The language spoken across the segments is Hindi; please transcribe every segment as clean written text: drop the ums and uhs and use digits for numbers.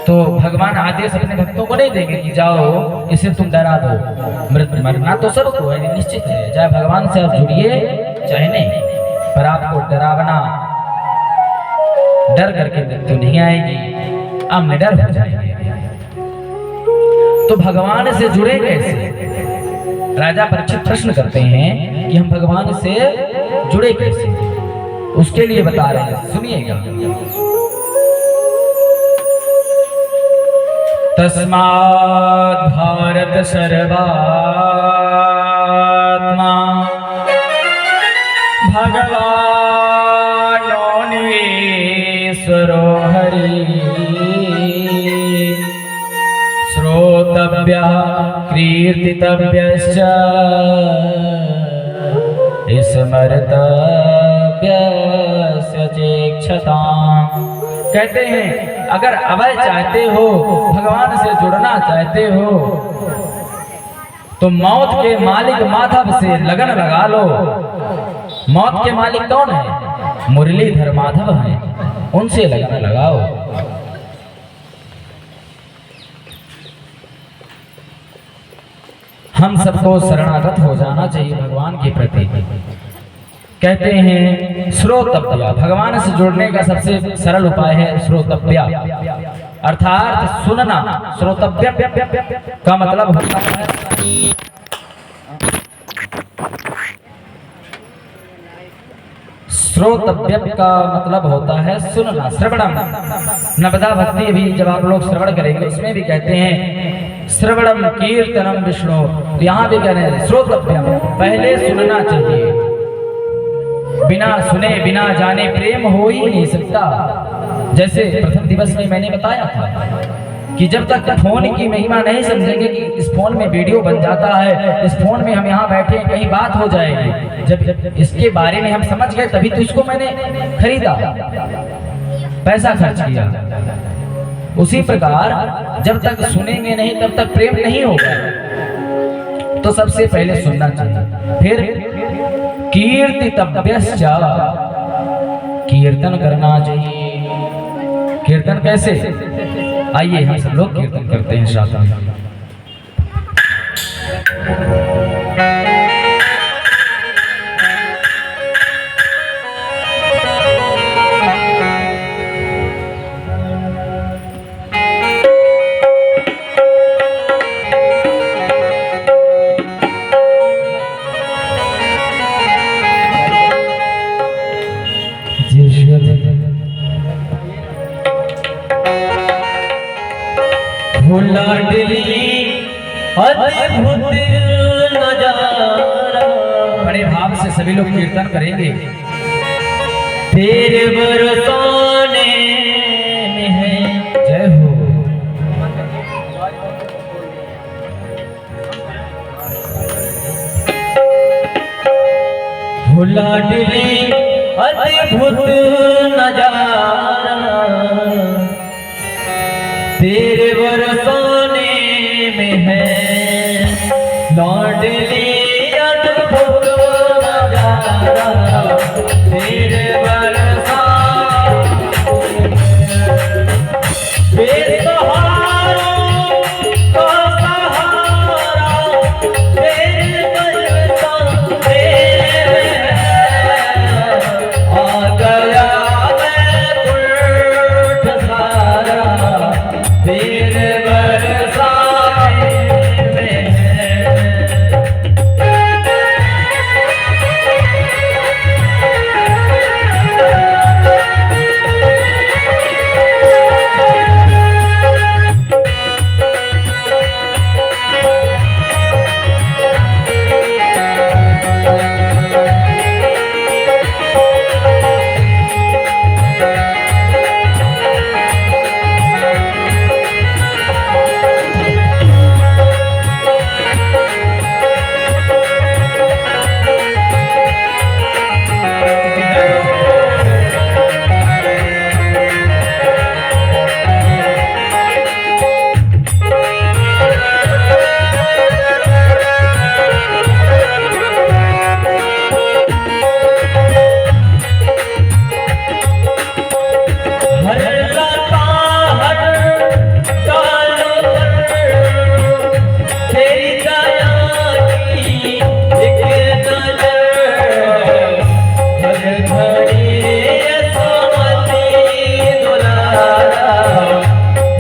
तो भगवान आदेश अपने भक्तों को नहीं देंगे कि जाओ इसे तुम डरा दो। मरना तो सबको है, निश्चित है, चाहे भगवान से आप जुड़िए चाहे नहीं, पर आपको डरावना, डर करके मृत्यु नहीं आएगी, आप निडर हो जाएंगे। तो भगवान से जुड़े कैसे? राजा परीक्षित प्रश्न करते हैं कि हम भगवान से जुड़े कैसे, उसके लिए बता रहे हैं, सुनिएगा। तस्मात् भारत सर्वात्मा भगवानोनीश्वरो हरि श्रोतव्यः कीर्तितव्यश्च स्मर्तव्यस्य चेक्षताम्। कहते हैं अगर अभय चाहते हो, भगवान से जुड़ना चाहते हो, तो मौत के मालिक माधव से लगन लगा लो। मौत के मालिक कौन है? मुरलीधर माधव हैं, उनसे लगन लगाओ। हम सबको शरणागत हो जाना चाहिए भगवान के प्रति। कहते हैं श्रोतव्य, भगवान से जुड़ने का सबसे सरल उपाय है श्रोतव्य, अर्थात सुनना। श्रोतव्य का मतलब होता है श्रोतव्य का मतलब होता है सुनना, श्रवणम। नवदा भक्ति भी जब आप लोग श्रवण करेंगे उसमें भी कहते हैं श्रवणम कीर्तनम विष्णु, यहाँ भी कह रहे हैं श्रोतव्य, पहले सुनना चाहिए। बिना सुने बिना जाने प्रेम हो ही नहीं सकता। जैसे प्रथम दिवस में मैंने बताया था कि जब तक फोन की महिमा नहीं समझेंगे कि इस फोन में वीडियो बन जाता है, इस फोन में हम यहाँ बैठे कहीं बात हो जाएगी, जब इसके बारे में हम समझ गए तभी तो इसको मैंने खरीदा, पैसा खर्च किया। उसी प्रकार जब तक सुनेंगे नहीं तब तक प्रेम नहीं होगा। तो सबसे पहले सुनना चाहिए, फिर कीर्तितव्यश्च, कीर्तन करना चाहिए। कीर्तन कैसे? आइए हम सब लोग कीर्तन करते हैं साथ में। अद्भुत नजारा, बड़े भाव से सभी लोग कीर्तन करेंगे। तेरे बरसाने में है जय हो। लाडली अद्भुत नजारा, तेरे बरसाने में है लाडली अद्भुत नजारा, तेरे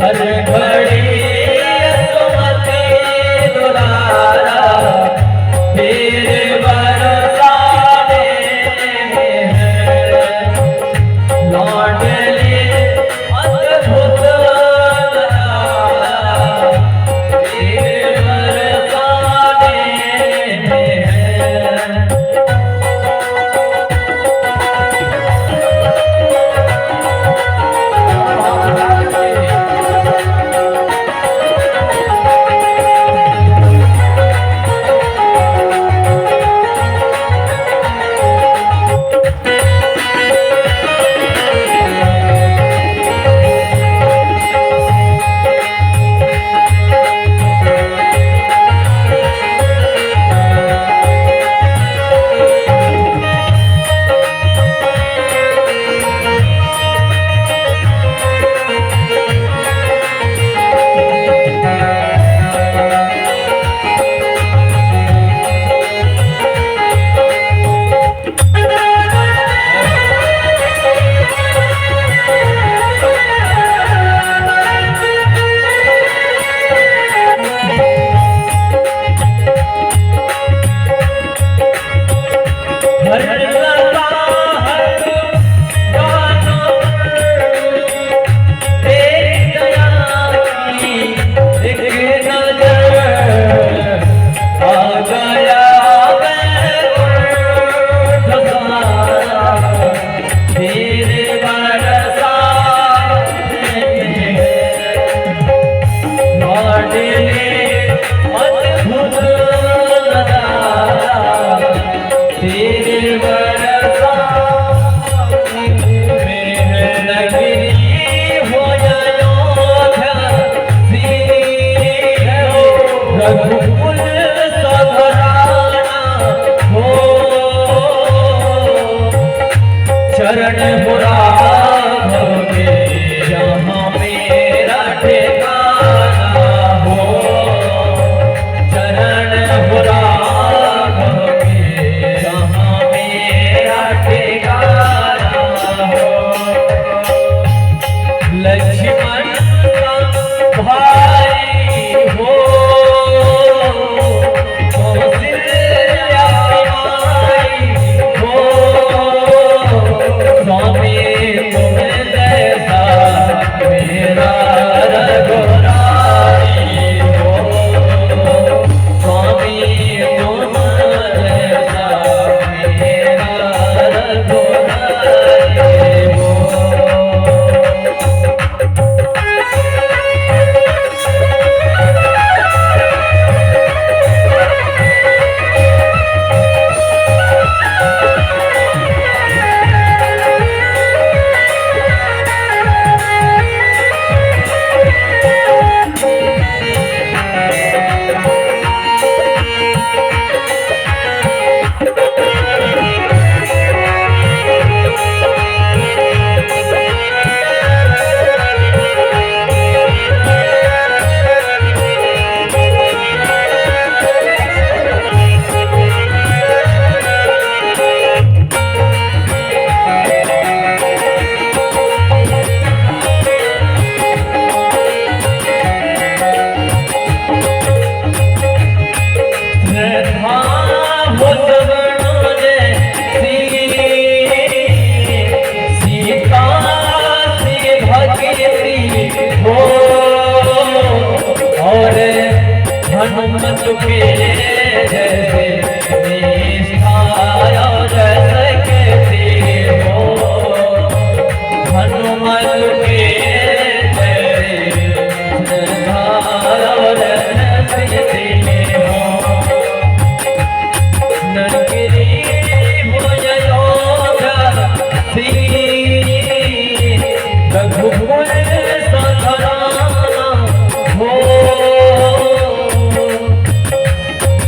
हर घड़ी सुमति दुलारा फिर बरसाने लाडली अद्भुत नजारा फिर बरसाने चरण राघव के जहाँ मेरा ठिकाना हो, चरण राघव के जहाँ मेरा ठिकाना हो। लक्ष्मण का भाई हो हनुमत के जैसे निष्ठाया जैसे कहते हो, हनुमत के जैसे निष्ठाया जैसे कहते हो। नरगिरी भुजयोगा श्री रघुकुल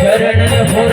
चरण हो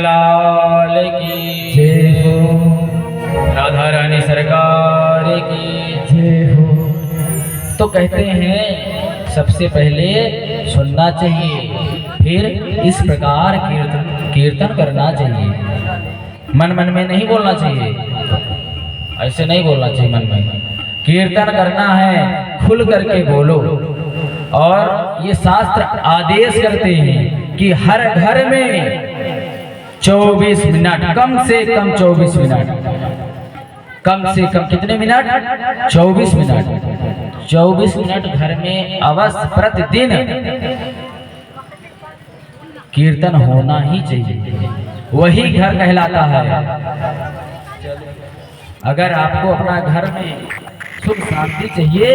लाल की जय हो, राधा रानी सरकार की जय हो। तो कहते हैं सबसे पहले सुनना चाहिए, फिर इस प्रकार कीर्तन करना चाहिए। मन मन में नहीं बोलना चाहिए, ऐसे नहीं बोलना चाहिए। मन में कीर्तन करना है, खुल करके बोलो। और ये शास्त्र आदेश करते हैं कि हर घर में 24 मिनट, कम से कम 24 मिनट, कम से कम कितने मिनट? 24 मिनट। 24 मिनट घर में अवश्य प्रतिदिन कीर्तन होना ही चाहिए, वही घर कहलाता है। अगर आपको अपना घर में सुख शांति चाहिए,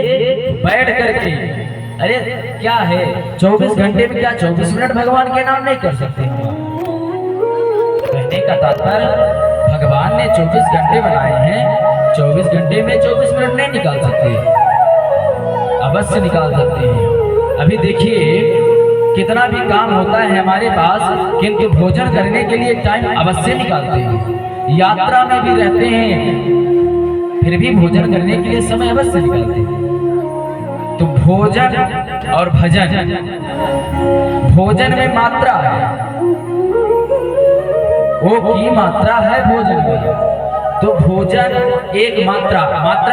बैठ करके, अरे क्या है 24 घंटे में क्या 24 मिनट भगवान के नाम नहीं कर सकते हैं? कहने का तात्पर्य भगवान ने 24 घंटे बनाए हैं, 24 घंटे में 24 मिनट नहीं निकाल सकते, अवश्य निकाल सकते हैं। अभी देखिए कितना भी काम होता है हमारे पास, किंतु भोजन करने के लिए टाइम अवश्य निकालते हैं। यात्रा में भी रहते हैं, फिर भी भोजन करने के लिए समय अवश्य निकालते हैं। तो भोजन और भजन, भोजन में मात्रा है, वो की मात्रा है भोजन में। तो भोजन एक मात्रा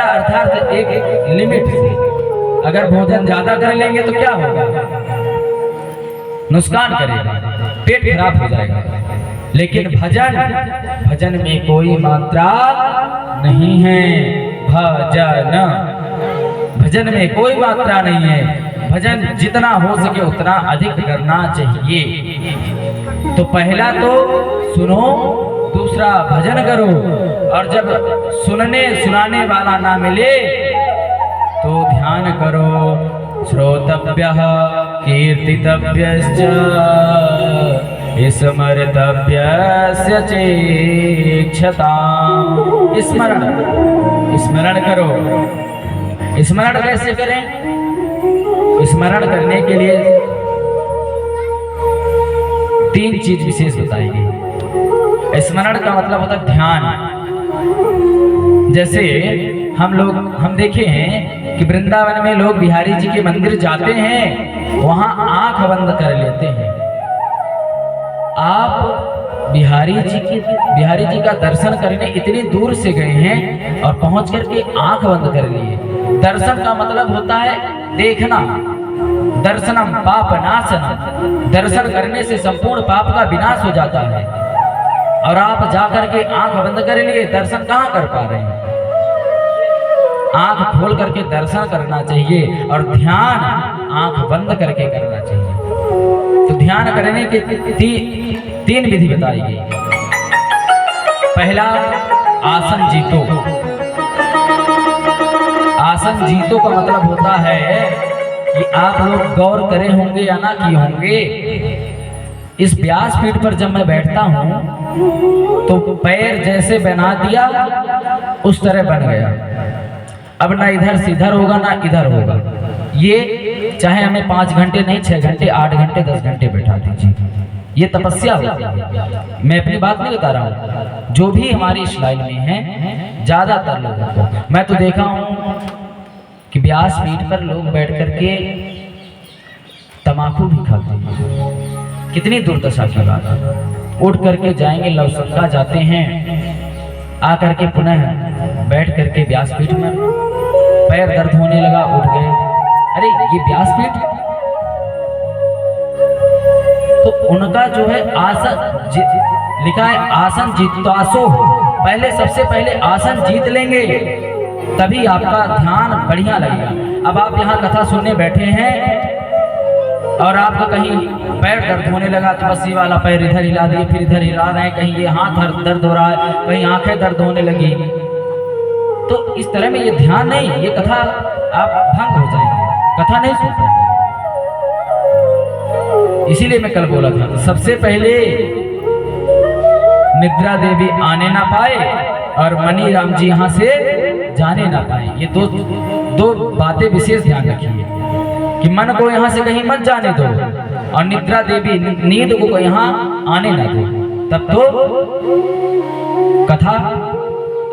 अर्थात एक लिमिट से, अगर भोजन ज्यादा कर लेंगे तो क्या होगा? नुकसान करेगा, पेट खराब हो जाएगा। लेकिन भजन में कोई मात्रा नहीं है। भजन में कोई मात्रा नहीं है। भजन जितना हो सके उतना अधिक करना चाहिए। तो पहला तो सुनो, दूसरा भजन करो। और जब सुनाने वाला ना मिले तो ध्यान करो, श्रोतव्यः कीर्तितव्यश्च स्मर्तव्यस्य चेक्षताम्। स्मरण करो। स्मरण कैसे करें? स्मरण करने के लिए 3 चीज विशेष बताई गई। स्मरण का मतलब होता है ध्यान। जैसे हम देखे हैं कि वृंदावन में लोग बिहारी जी के मंदिर जाते हैं, वहां आंख बंद कर लेते हैं। आप बिहारी जी का दर्शन करने इतनी दूर से गए हैं और पहुंच करके आंख बंद कर लिए। दर्शन का मतलब होता है देखना। दर्शनम पाप नाशनम, दर्शन करने से संपूर्ण पाप का विनाश हो जाता है। और आप जाकर के आंख बंद कर लिए, दर्शन कहाँ कर पा रहे हैं? आंख खोल करके दर्शन करना चाहिए और ध्यान आंख बंद करके करना चाहिए। तो ध्यान करने के 3 विधि बताई गई। पहला, आसन जीतो। आसन जीतो का मतलब होता है कि आप लोग गौर करे होंगे या ना किए होंगे, इस व्यासपीठ पर जब मैं बैठता हूं तो पैर जैसे बना दिया उस तरह बन गया। अब ना इधर से इधर होगा ना इधर होगा। ये चाहे हमें 5 घंटे नहीं 6 घंटे 8 घंटे 10 घंटे बैठा दीजिए, ये तपस्या होती है। मैं अपनी बात नहीं बता रहा हूँ, जो भी हमारी इस लाइन में है ज्यादातर लोगों को मैं तो देखा हूँ कि व्यासपीठ पर लोग बैठ करके तम्बाकू भी खाते हैं। कितनी दुर्दशा की बात है। उठ करके जाएंगे लवसंगा जाते हैं, आकर के पुनः बैठ करके व्यासपीठ में पैर दर्द होने लगा, उठ गए। अरे ये व्यासपीठ, तो उनका जो है आसन लिखा है आसन जीतासो। पहले सबसे पहले आसन जीत लेंगे तभी आपका ध्यान बढ़िया लगेगा। अब आप यहाँ कथा सुनने बैठे हैं और आपका कहीं पैर दर्द होने लगा तो बस ये वाला पैर इधर हिला दिए, फिर इधर हिला रहे हैं, कहीं ये हाथ दर्द हो रहा है, कहीं आंखें दर्द होने लगी। तो इस तरह में ये ध्यान नहीं, ये कथा आप भंग हो जाएंगे, कथा नहीं सुन पाएंगे। इसीलिए मैं कल बोला था सबसे पहले निद्रा देवी आने ना पाए और मनी राम जी यहाँ से जाने ना पाए। ये दो बातें विशेष ध्यान रखिए कि मन को यहाँ से कहीं मत जाने दो और निद्रा देवी नींद को यहाँ आने ना दो, तब तो कथा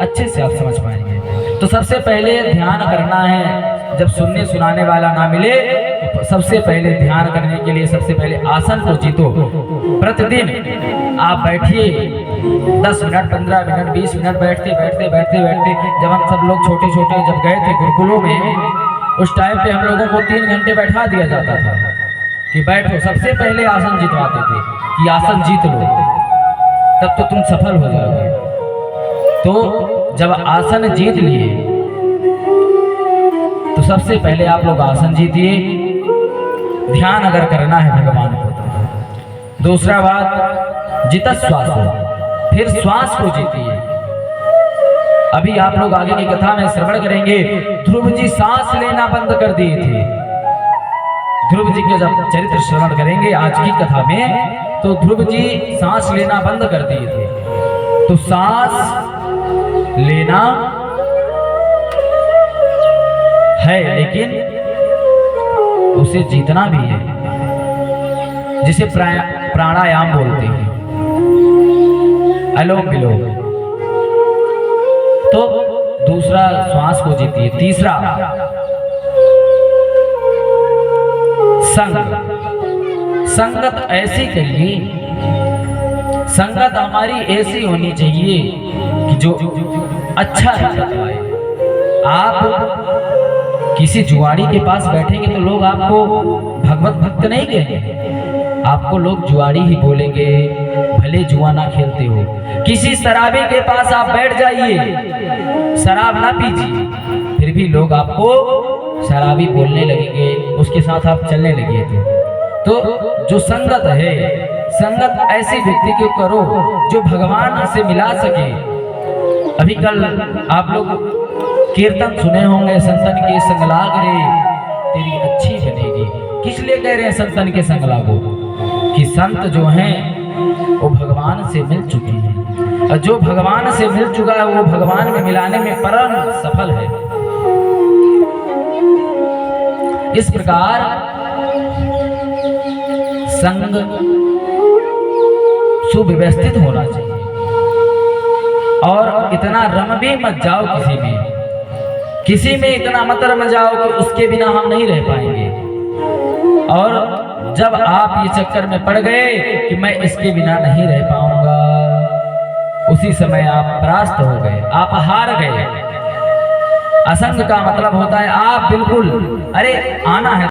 अच्छे से आप समझ पाएंगे। तो सबसे पहले ध्यान करना है, जब सुनने सुनाने वाला ना मिले तो सबसे पहले ध्यान करने के लिए सबसे पहले आसन को जीतो। प्रतिदिन आप बैठिए 10 मिनट, 15 मिनट, 20 मिनट बैठते बैठते बैठते बैठते। जब हम सब लोग छोटे छोटे जब गए थे गुरुकुलों में, उस टाइम पे हम लोगों को 3 घंटे बैठा दिया जाता था कि बैठो। सबसे पहले आसन जितवाते थे कि आसन जीत लो, तब तो तुम सफल हो जाओगे। तो जब आसन जीत लिए तो सबसे पहले आप लोग आसन जीतिए। ध्यान अगर करना है भगवान को तो। दूसरा बात, जिता श्वास हो, फिर श्वास को जीतिए। अभी आप लोग आगे की कथा में श्रवण करेंगे, ध्रुव जी सांस लेना बंद कर दिए थे। ध्रुव जी के जब चरित्र श्रवण करेंगे आज की कथा में, तो ध्रुव जी सांस लेना बंद कर दिए थे। तो सांस लेना है, लेकिन उसे जीतना भी है, जिसे प्राणायाम बोलते हैं, अनुलोम विलोम। तो दूसरा श्वास को जीतिए। तीसरा, संगत ऐसी करिए, संगत हमारी ऐसी होनी चाहिए कि जो अच्छा है। आप किसी जुआरी के पास बैठेंगे तो लोग आपको भगवत भक्त नहीं कहेंगे, आपको लोग जुआरी ही बोलेंगे, भले जुआ ना खेलते हो। किसी शराबी के पास आप बैठ जाइए, शराब ना पीजिए, फिर भी लोग आपको शराबी बोलने लगेंगे, उसके साथ आप चलने लगे थे। तो जो संगत है, संगत ऐसे व्यक्ति को करो जो भगवान से मिला सके। अभी कल आप लोग कीर्तन सुने होंगे, संतन के संग लाग रे तेरी अच्छी बनेगी। किस लिए कह रहे हैं संतन के संग लागो? कि संत जो हैं वो भगवान से मिल चुके हैं, और जो भगवान से मिल चुका है वो भगवान में मिलाने में परम सफल है। इस प्रकार संग सुव्यवस्थित होना चाहिए, और इतना रम भी मत जाओ किसी में इतना मत रम जाओ कि उसके बिना हम नहीं रह पाएंगे। और जब आप ये चक्कर में पड़ गए कि मैं इसके बिना नहीं रह पाऊंगा, उसी समय आप परास्त हो गए, आप हार गए। असंग का मतलब होता है आप बिल्कुल, अरे आना है